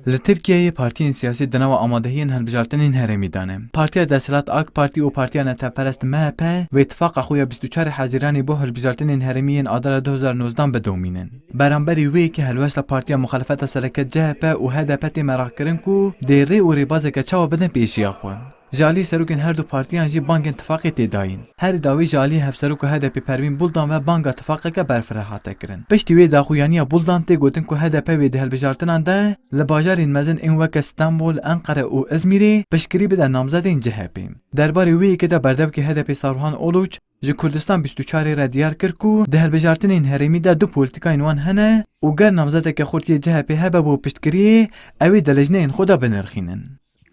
Li Tirkiyeyê partiyên siyasî di nava amadehiyên hilbijartinên herêmî dane. Partiya Desthilat AK Parti û Partiya Netewperest MHP wê ittifaqa xwe ya 24 Hezîranê bo hilbijartinên herêmî yên Adala 2019 bidomînin. Beramberî wê ki helwesta Partiya Muxalefeta Sereket CHP û HDP tê merakkirin ku dê rê û rêbazeke çawa bidin pêşiya xwe. Jalî serokên her du partiyan jî bangên tifaqê tê dayîn. Herî dawî jalî hevserok û HDP Pervîn Buldan ve banga tifaqeke berfireh hate kirin. Piştî wê daxuyaniya Buldan tê gotin ku HDP wê di hilbijartinan de li bajarên mezin ên weke Stenbol, Enqere û İzmîrê piştgirî bide namzedên CHP. Derbarê wê yekê de berdevkê HDP Saruhan Oluç ji Kurdistan 24 re diyar kir ku di hilbijartinên herêmî de du polîtîkayên wan hene û ger namzedeke xurtiyê CHP hebe bo piştgiriyê ew ê di lejneyên xwe de binirxînin.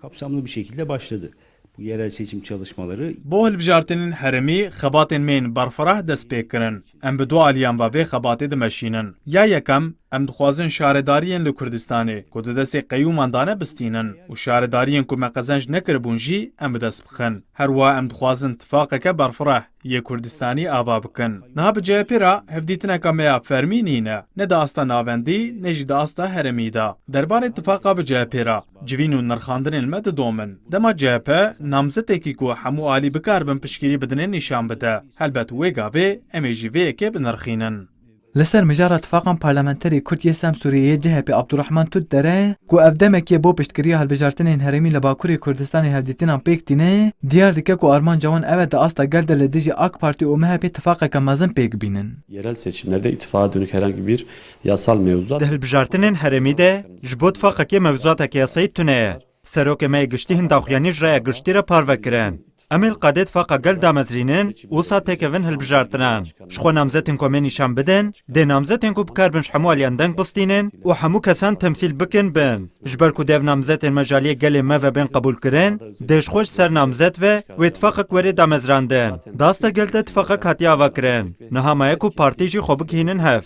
Kapsamlı bir şekilde başladı. Bu yerel seçim çalışmaları Bo hilbijartinên herêmî xebatên mên berfireh dest pê kirin. Em bi du aliyan ve vê xebatê dimeşînin. Ya yekem em dixwazin şaredariyên li Kurdistanê ku di destê qeyûman dane bistînin û şaredariyên ku me qezenc nekiribûn jî em bi dest bixin. Her wa em dixwazin tifaqeke berfireh yê Kurdistanî ava bikin. Niha bi CHP ra hevdîtineka me ya fermî nîne. Ne di asta navendî ne jî di asta herêmî de. Derbarê tifaqa bi CHP ra civîn û nirxandinên me didomin. Dema CHP namzetekî ku hemû alî bikaribin piştgirî bidine nîşan bide. Helbet wê gavê em ê jî vê yekê binirxînin. Li ser mijara tifaqan parlamenterî Kurd yê Sem Sûriyeyê CHP Abdurrahman Tut dere ku ev demekê bo piştgiriya hilbijartinên herêmî li Bakurê Kurdistanê hevdîtinan pêk tîne, diyar dike ku armanca wan ew e di asta gel de li dijî AK Parti û MHP tifaqeke mezin pêk bînin. Yerel seçimlerde ittifaka dönük herhangi bir yasal mevzuat Di hilbijartinên herêmî de ji bo tifaqekê mevzuateke yasayî tune ye. Serokê me yê giştî hin daxuyanî ji raya giştî re parve kirin. Em ê li qadê tifaqa gel damezrînin wisa têkevin hilbijartinan. Ji xwe namzetên ku em ê nîşan bidin, dê namzetên ku bikarbin ji hemû aliyan deng bistînin û hemû kesan temsîl bikin bin. Ji ber ku dev namzetên me jaliyê gelê me ve bên qebûl kirin, dê ji xwe ji ser namzet ve wê tifaqek werê damezrandin. Di asta gel de tifaqek hatiye ava kirin. Niha maye ku partî jî xwe bigihînin hev.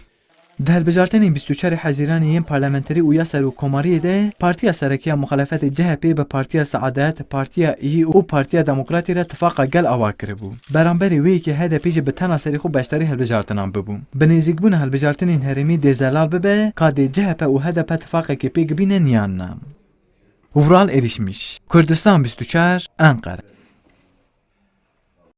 Di hilbijartinên 24 Hezîranê yên parlamenterî û ya Serokkomariyê de Partiya Serekiya Muxalefetê CHP bi Partiya Seadet, Partiya İYİ û Partiya Demokratî re tifaqa gel ava kiribû. Beramberî wê yekê HDP jî bi tena serî xwe beşdarî hilbijartinan bibû. Bi nêzîkbûna hilbijartinên herêmî dê zelal bibe ka dê CHP û HDP tifaqekê pêk bînin yan ne. Vural erişmiş. Kurdistan 24 Enqere.